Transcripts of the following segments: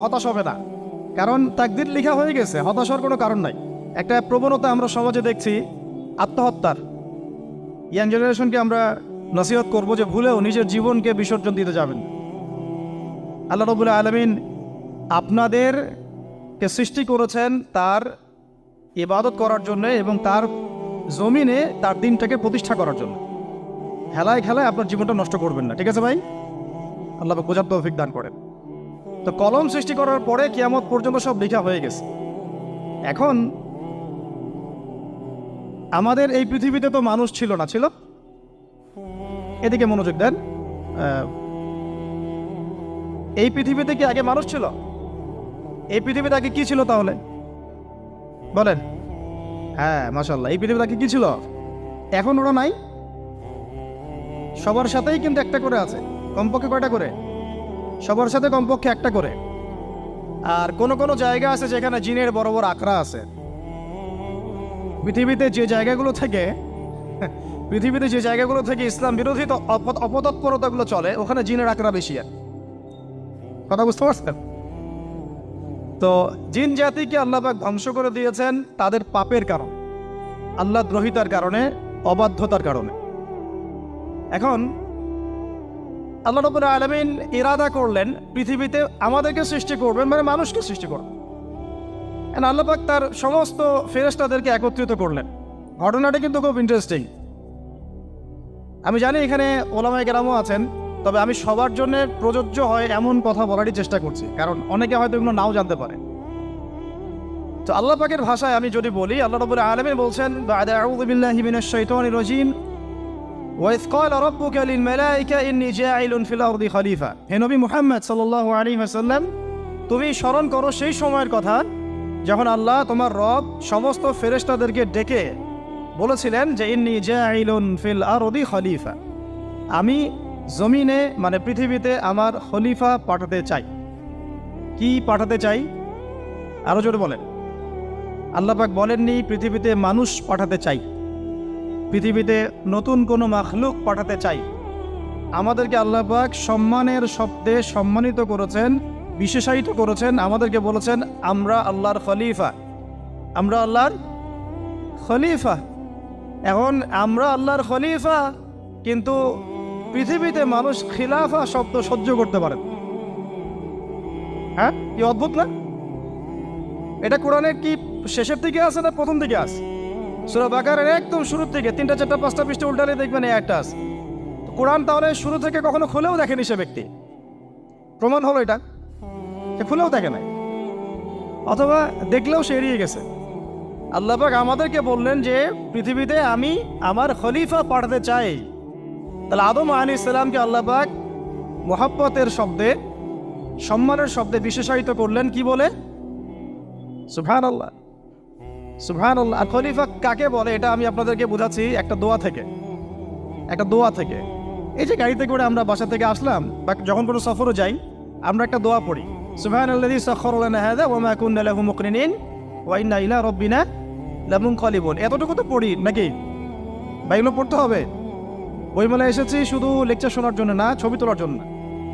হতাশ হবে না, কারণ তাকদির লেখা হয়ে গেছে, হতাশ হওয়ার কোনো কারণ নাই। একটা প্রবণতা আমরা সমাজে দেখছি আত্মহত্যার। ইয়াং জেনারেশনকে আমরা নসিহত করবো যে ভুলেও নিজের জীবনকে বিসর্জন দিতে যাবেন। আল্লাহ রাব্বুল আলামিন আপনাদেরকে সৃষ্টি করেছেন তার ইবাদত করার জন্য এবং তার জমিনে তার দিনটাকে প্রতিষ্ঠা করার জন্য। খেলায় খেলায় আপনার জীবনটা নষ্ট করবেন না, ঠিক আছে ভাই? আল্লাহ পাক বোঝার তৌফিক দান করেন। তো কলম সৃষ্টি করার পরে কিয়ামত পর্যন্ত সব লেখা হয়ে গেছে। এখন আমাদের এই পৃথিবীতে তো মানুষ ছিল না, ছিল? এদিকে মনোযোগ দেন। এই পৃথিবীতে কি আগে মানুষ ছিল? এই পৃথিবীতে আগে কি ছিল তাহলে বলেন? হ্যাঁ, মাশাআল্লাহ। এই পৃথিবীতে আগে কি ছিল? এখন ওরা নাই? সবার সাথেই কিন্তু একটা করে আছে। কমপক্ষে কয়টা করে? সবার সাথে কমপক্ষে একটা করে। আর কোন কোন জায়গা আছে যেখানে জিনের বড় বড় আখড়া আছে। পৃথিবীতে যে জায়গাগুলো থেকে ইসলাম বিরোধী অপতৎপরতাগুলো চলে, ওখানে জিনের আখড়া বেশি। আর কথা বুঝতে পারছেন? তো জিন জাতিকে আল্লাহ পাক ধ্বংস করে দিয়েছেন তাদের পাপের কারণে, আল্লাহ দ্রোহিতার কারণে, অবাধ্যতার কারণে। এখন আল্লাহ রাব্বুল আলামিন ইরাদা করলেন পৃথিবীতে আমাদেরকে সৃষ্টি করবেন, মানে মানুষকে সৃষ্টি করবেন। আল্লাহ পাক তার সমস্ত ফেরেশতাদেরকে একত্রিত করলেন। ঘটনাটা কিন্তু খুব ইন্টারেস্টিং। আমি জানি এখানে ওলামায়ে কেরামও আছেন, তবে আমি সবার জন্য প্রযোজ্য হয় এমন কথা বলারই চেষ্টা করছি, কারণ অনেকে হয়তো এগুলো নাও জানতে পারে। তো আল্লাহ পাকের ভাষায় আমি যদি বলি, আল্লাহ রাব্বুল আলামিন বলছেন, বা'দা আউযু বিল্লাহি মিনাশ শাইতানির রাজীম, ওয়াইয ক্বালা রাব্বুকা লিল মালাইকা ইন্নী জাইলুন ফিল আরদি খলিফা। হে নবী মুহাম্মদ সাল্লাল্লাহু আলাইহি ওয়াসাল্লাম, তুমি স্মরণ করো সেই সময়ের কথা যখন আল্লাহ তোমার রব সমস্ত ফেরেশতাদেরকে ডেকে বলেছিলেন যে ইন্নী জাইলুন ফিল আরদি খলিফা, আমি জমিনে মানে পৃথিবীতে আমার খলিফা পাঠাতে চাই। কি পাঠাতে চাই? আরো জোরে বলেন। আল্লাহ পাক বলেননি পৃথিবীতে মানুষ পাঠাতে চাই, পৃথিবীতে নতুন কোনো মাখলুক পাঠাতে চাই। আমাদেরকে আল্লাহ পাক সম্মানের শব্দে সম্মানিত করেছেন, বিশেষায়িত করেছেন। আমাদেরকে বলেছেন আমরা আল্লাহর খলিফা, আমরা আল্লাহর খলিফা। এখন আমরা আল্লাহর খলিফা, কিন্তু পৃথিবীতে মানুষ খিলাফা শব্দ সহ্য করতে পারে। হ্যাঁ, কি অদ্ভুত না? এটা কোরআনের কি শেষের দিকে আছে না প্রথম দিকে আছে? সূরা বাকারার একদম শুরুর থেকে 3, 4, 5টা পৃষ্ঠা উল্টালে দেখবেন এই একটা আছে। কোরআন তাহলে শুরু থেকে কখনো খুলেও দেখেনি সে ব্যক্তি। প্রমাণ হলো এটা, সে খুলেও দেখে নাই, অথবা দেখলেও সে এড়িয়ে গেছে। আল্লাহ পাক আমাদেরকে বললেন যে পৃথিবীতে আমি আমার খলিফা পাঠাতে চাই। তাহলে আদম আলাইহিস সালামকে আল্লাহ পাক মুহাব্বতের শব্দে, সম্মানের শব্দে বিশেষায়িত করলেন কি বলে? সুবহানাল্লাহ, সুবহানাল্লাহ। আর খলিফা কাকে বলে এটা আমি আপনাদেরকে বোঝাচ্ছি একটা দোয়া থেকে। এই যে গাড়িতে করে আমরা বাসা থেকে আসলাম বা যখন কোনো সফরে যাই, আমরা একটা দোয়া পড়ি, সুবহানাল্লাযী সাখখারা লানা হাযা ওয়া মা কুন্না লাহু মুকরিনিন ওয়া ইন্না ইলা রাব্বিনা লামুনকালিবুন। এতটুকু তো পড়ি নাকি? বা এগুলো পড়তে হবে? বইমেলায় এসেছি শুধু লেকচার শোনার জন্য না, ছবি তোলার জন্য।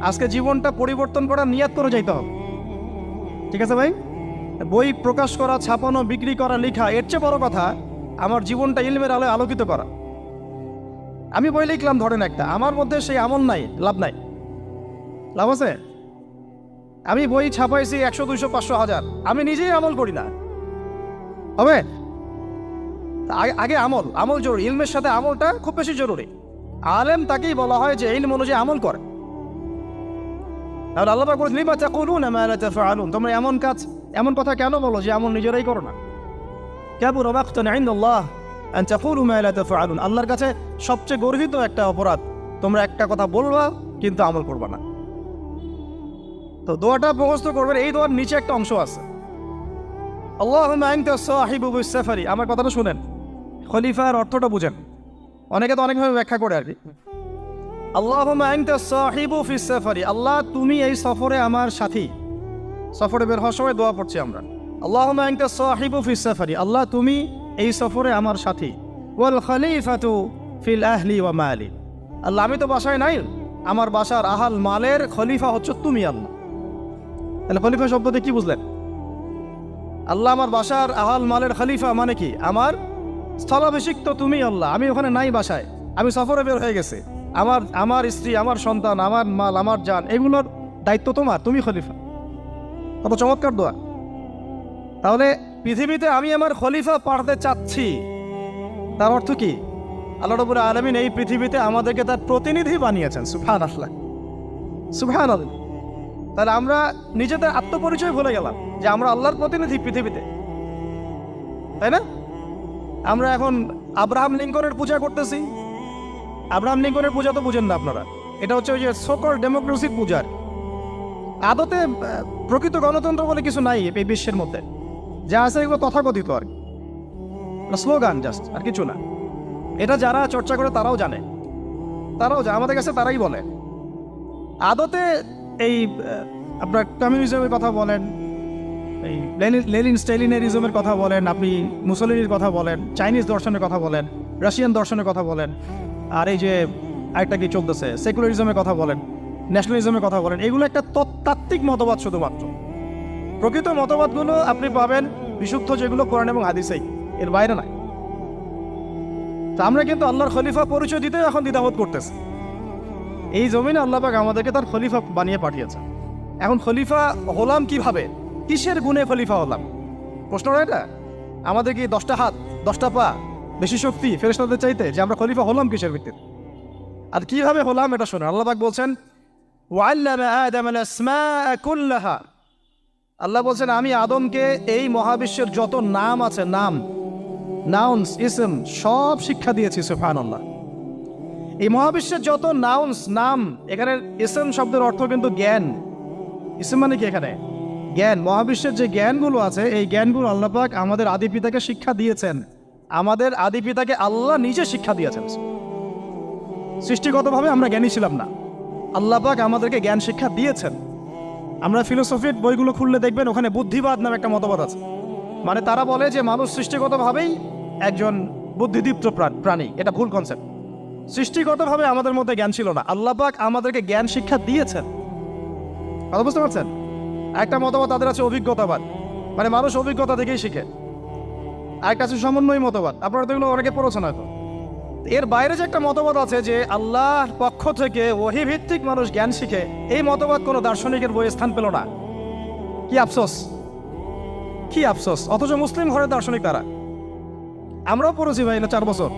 আজকে জীবনটা পরিবর্তন করার নিয়াত করে যাইতে হবে, ঠিক আছে ভাই? বই প্রকাশ করা, ছাপানো, বিক্রি করা, লেখা, এর চেয়ে বড় কথা আমার জীবনটা ইলমের আলোয় আলোকিত করা। আমি বই লিখলাম ধরেন একটা, আমার মধ্যে সেই আমল নাই, লাভ নাই। লাভ আছে? আমি বই ছাপাইছি 100, 200, 500, 1000, আমি নিজেই আমল করি না, হবে? আগে আমল জরুরি। ইলমের সাথে আমলটা খুব বেশি জরুরি। আলেম তাকেই বলা হয় যে ইলম অনুযায়ী আমল করে। তাহলে আল্লাহ পাক বলেন, লিমা তাকুলুনা মা লা তাফআলুন, তোমরা এমন কথা কেন বলো যে আমল নিজেরাই করো না? কাবুরা মাকতান ইনদাল্লাহ আন তাকুলু মা লা তাফআলুন, আল্লাহর কাছে সবচেয়ে গর্হিত একটা অপরাধ, তোমরা একটা কথা বলবা কিন্তু আমল করবা না। তো দোয়াটা মুখস্থ করবেন। এই দোয়ার নিচে একটা অংশ আছে, আল্লাহুম্মা আনতা সাহিবু বিস সাফারি। আমার কথাটা শুনেন, খলিফার অর্থটা বুঝেন। অনেকে তো অনেকভাবে ব্যাখ্যা করে আর কি। আল্লাহুম্মা আনতা সাহিবু ফিস সাফারি, আল্লাহ তুমি এই সফরে আমার সাথী। সফরে বের হওয়ার সময় দোয়া পড়ছি আমরা, আল্লাহুম্মা আনতা সাহিবু ফিস সাফারি, আল্লাহ তুমি এই সফরে আমার সাথী। ওয়াল খলিফাতু ফিল আহলি ওয়া মালি, আল্লাহ আমি তো বাসায় নাই, আমার বাসার আহাল মালের খলিফা হচ্ছে তুমি আল্লাহ। তাহলে খলিফা শব্দতে কি বুঝলেন? আল্লাহ আমার বাসার আহাল মালের খলিফা মানে কি? আমার স্থলাভিষিক্ত তুমি আল্লাহ, আমি ওখানে নাই বাসায়, আমি সফরে বের হয়ে গেছি, আমার স্ত্রী, আমার সন্তান, আমার মাল, আমার জান, এগুলোর দায়িত্ব তোমার, তুমি খলিফা। কত চমৎকার দোয়া। তাহলে পৃথিবীতে আমি আমার খলিফা পাঠাতে চাচ্ছি, তার অর্থ কি? আল্লাহ রাব্বুল আলামিন এই পৃথিবীতে আমাদেরকে তার প্রতিনিধি বানিয়েছেন। সুবহানাল্লাহ, সুবহানাল্লাহ। তাহলে আমরা নিজেদের আত্মপরিচয় ভুলে গেলাম যে আমরা আল্লাহর প্রতিনিধি পৃথিবীতে, তাই না? আমরা এখন আব্রাহাম লিঙ্কনের পূজা করতেছি। আব্রাহাম লিঙ্কনের পূজা তো বুঝেন না আপনারা, এটা হচ্ছে ওই যে সোকল ডেমোক্রেসির পূজার। আদতে প্রকৃত গণতন্ত্র বলে কিছু নাই এই বিশ্বের মধ্যে, যা আছে এগুলো তথাকথিত আর স্লোগান, জাস্ট, আর কিছু না। এটা যারা চর্চা করে তারাও জানে, আমাদের কাছে তারাই বলে। আদতে এই আপনার কমিউনিজমের কথা বলেন, এই লেনিন স্টেলিনারিজমের কথা বলেন, আপনি মুসলিনের কথা বলেন, চাইনিজ দর্শনের কথা বলেন, রাশিয়ান দর্শনের কথা বলেন, আর এই যে আরেকটা কি চলতেছে সেকুলারিজমের কথা বলেন, ন্যাশনালিজমের কথা বলেন, এগুলো একটা তাত্ত্বিক মতবাদ শুধুমাত্র। প্রকৃত মতবাদগুলো আপনি পাবেন বিশুদ্ধ যেগুলো কোরআন এবং হাদিসেই, এর বাইরে নাই। তা আমরা কিন্তু আল্লাহর খলিফা পরিচয় দিতে এখন দ্বিধাবোধ করতেছি। এই জমিনে আল্লাহ পাক আমাদেরকে তার খলিফা বানিয়ে পাঠিয়েছে। এখন খলিফা হলাম কিভাবে? কিসের গুণে খলিফা হলাম? প্রশ্নটা এটা। আমাদের কি 10টা হাত, 10টা পা, বেশি শক্তি ফেরেশতাদের চাইতে, যে আমরা খলিফা হলাম কিসের ভিত্তিতে? আর কিভাবে হলাম এটা শোনেন। আল্লাহ পাক বলছেন, ওয়াল্লামা আদামাল আসমাআ কুল্লাহা। আল্লাহ বলছেন আমি আদমকে এই মহাবিশ্বের যত নাম আছে, নাউন্স, ইসম, সব শিক্ষা দিয়েছি। সুবহানাল্লাহ। এই মহাবিশ্বের যত নাম, এখানে ইসম শব্দের অর্থ কিন্তু জ্ঞান। ইসম মানে কি? এখানে জ্ঞান। মহাবিশ্বের যে জ্ঞানগুলো আছে, এই জ্ঞানগুলো আল্লাহ পাক আমাদের আদি পিতাকে শিক্ষা দিয়েছেন। আমাদের আদি পিতাকে আল্লাহ নিজে শিক্ষা দিয়েছেন। সৃষ্টিগতভাবে আমরা জ্ঞানী ছিলাম না, আল্লাহ পাক আমাদেরকে জ্ঞান শিক্ষা দিয়েছেন। আমরা ফিলোসফির বইগুলো খুললে দেখবেন ওখানে বুদ্ধিবাদ নামে একটা মতবাদ আছে। মানে তারা বলে যে মানুষ সৃষ্টিগতভাবেই একজন বুদ্ধিদীপ্ত প্রাণী। এটা ভুল কনসেপ্ট। সৃষ্টিগতভাবে আমাদের মধ্যে জ্ঞান ছিল না, আল্লাহ পাক আমাদেরকে জ্ঞান শিক্ষা দিয়েছেন। কথা বুঝতে পারছেন? একটা মতবাদ তাদের আছে অভিজ্ঞতাবাদ, মানে মানুষ অভিজ্ঞতা থেকেই শিখে। আরেকটা আছে সমন্বয় মতবাদ, আপনারা তো এগুলো অনেকে পড়েছেন হয়তো। এর বাইরে যে একটা মতবাদ আছে যে আল্লাহর পক্ষ থেকে ওহী ভিত্তিক মানুষ জ্ঞান শিখে, এই মতবাদ কোনো দার্শনিকের বইয়ে স্থান পেল না। কি আফসোস, কি আফসোস। অথচ মুসলিম ঘরের দার্শনিক তারা। আমরাও পড়েছি ভাই, 4 বছর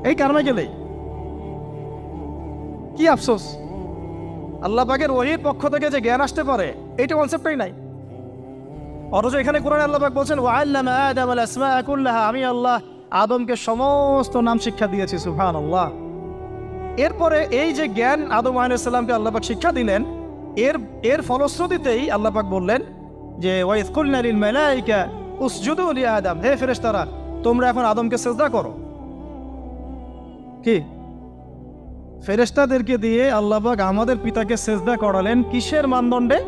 এই কারণে গেলেই। কি আফসোস, আল্লাহ পাকের ওহীর পক্ষ থেকে যে জ্ঞান আসতে পারে এইটা কনসেপ্টই নাই। অথচ এখানে কোরআনে আল্লাহ পাক বলছেন ওয়াল্লামা আদামাল আসমাআ কুল্লাহা, আমি আল্লাহ আদমকে সমস্ত নাম শিক্ষা দিয়েছি। সুবহানাল্লাহ। এরপরে এই যে জ্ঞান আদম আলাইহিস সালামকে আল্লাহ পাক শিক্ষা দিলেন, এর ফলশ্রুতিতেই আল্লাহ পাক বললেন যে ওয়াইয কুলনা লিল মালাইকা উসজুদু লি আদম, হে ফেরেশতারা তোমরা এখন আদমকে সিজদা করো। কি ফেরেশতাদেরকে দিয়ে আল্লাহ পাক আমাদের পিতাকে সিজদা করালেন কিসের মানদণ্ডে?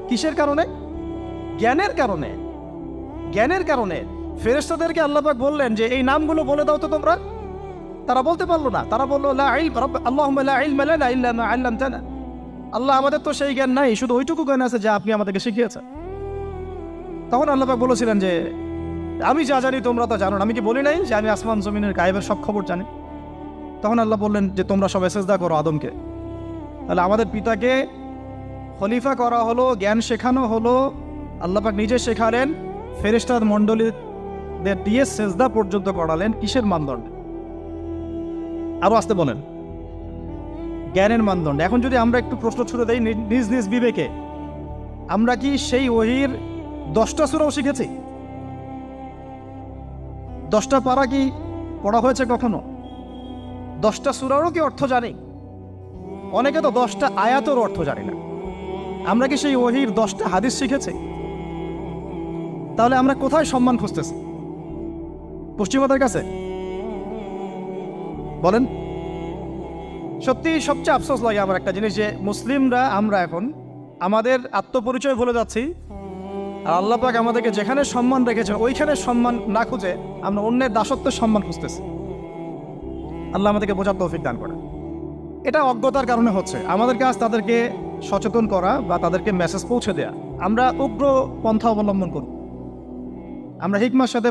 কিসের কারণে? জ্ঞানের কারণে। জ্ঞানের কারণে ফেরেশতাদেরকে আল্লাহ পাক বললেন যে এই নামগুলো বলে দাও তো তোমরা। তারা বলতে পারলো না। তারা বললো লা ইলম আল্লাহুম্মা লা ইলমা লানা ইল্লা মা আল্লামতানা। আল্লাহ আমাদের তো সেই জ্ঞান নাই, শুধু ওইটুকু জ্ঞান আছে যা আপনি আমাদেরকে শিখিয়েছেন। তখন আল্লাহ পাক বলেছিলেন যে আমি যা জানি তোমরা তো জানো না। আমি কি বলি নাই যে আমি আসমান জমিনের গায়েবের সব খবর জানি? তখন আল্লাহ বললেন যে তোমরা সবাই সিজদা করো আদমকে। তাহলে আমাদের পিতাকে খলিফা করা হলো, জ্ঞান শেখানো হলো, আল্লাহ পাক নিজে শেখালেন, ফেরেশতা মণ্ডলীদের দিয়ে সিজদা পর্যন্ত করালেন। কিসের মানদণ্ডে? আরো আসতে বলেন, জ্ঞানের মানদণ্ডে। এখন যদি আমরা একটু প্রশ্ন ছুড়ে দেই নিজ নিজ বিবেকে, আমরা কি সেই ওহীর 10টা সূরাও শিখেছি? 10টা পারা কি পড়া হয়েছে কখনো? 10টা সূরারও কি অর্থ জানি? অনেকে তো 10টা আয়াতের অর্থ জানি না। আমরা কি সেই ওহীর 10টা হাদিস শিখেছি? তাহলে আমরা কোথায় সম্মান খুঁজতেছি? পশ্চিমাদের কাছে? বলেন। সত্যি সবচেয়ে আফসোস লাগে আমার একটা জিনিস, যে মুসলিমরা আমরা এখন আমাদের আত্মপরিচয় ভুলে যাচ্ছি, আর আল্লাহ পাক আমাদেরকে যেখানে সম্মান রেখেছেন ওইখানে সম্মান না খুঁজে আমরা অন্যের দাসত্বের সম্মান খুঁজতেছি। আল্লাহ আমাদেরকে বোঝার তৌফিক দান করে। এটা অজ্ঞতার কারণে হচ্ছে। আমাদের কাজ তাদেরকে সচেতন করা বা তাদেরকে মেসেজ পৌঁছে দেয়া। আমরা উগ্র পন্থা অবলম্বন করব, আমরা হিকমার সাথে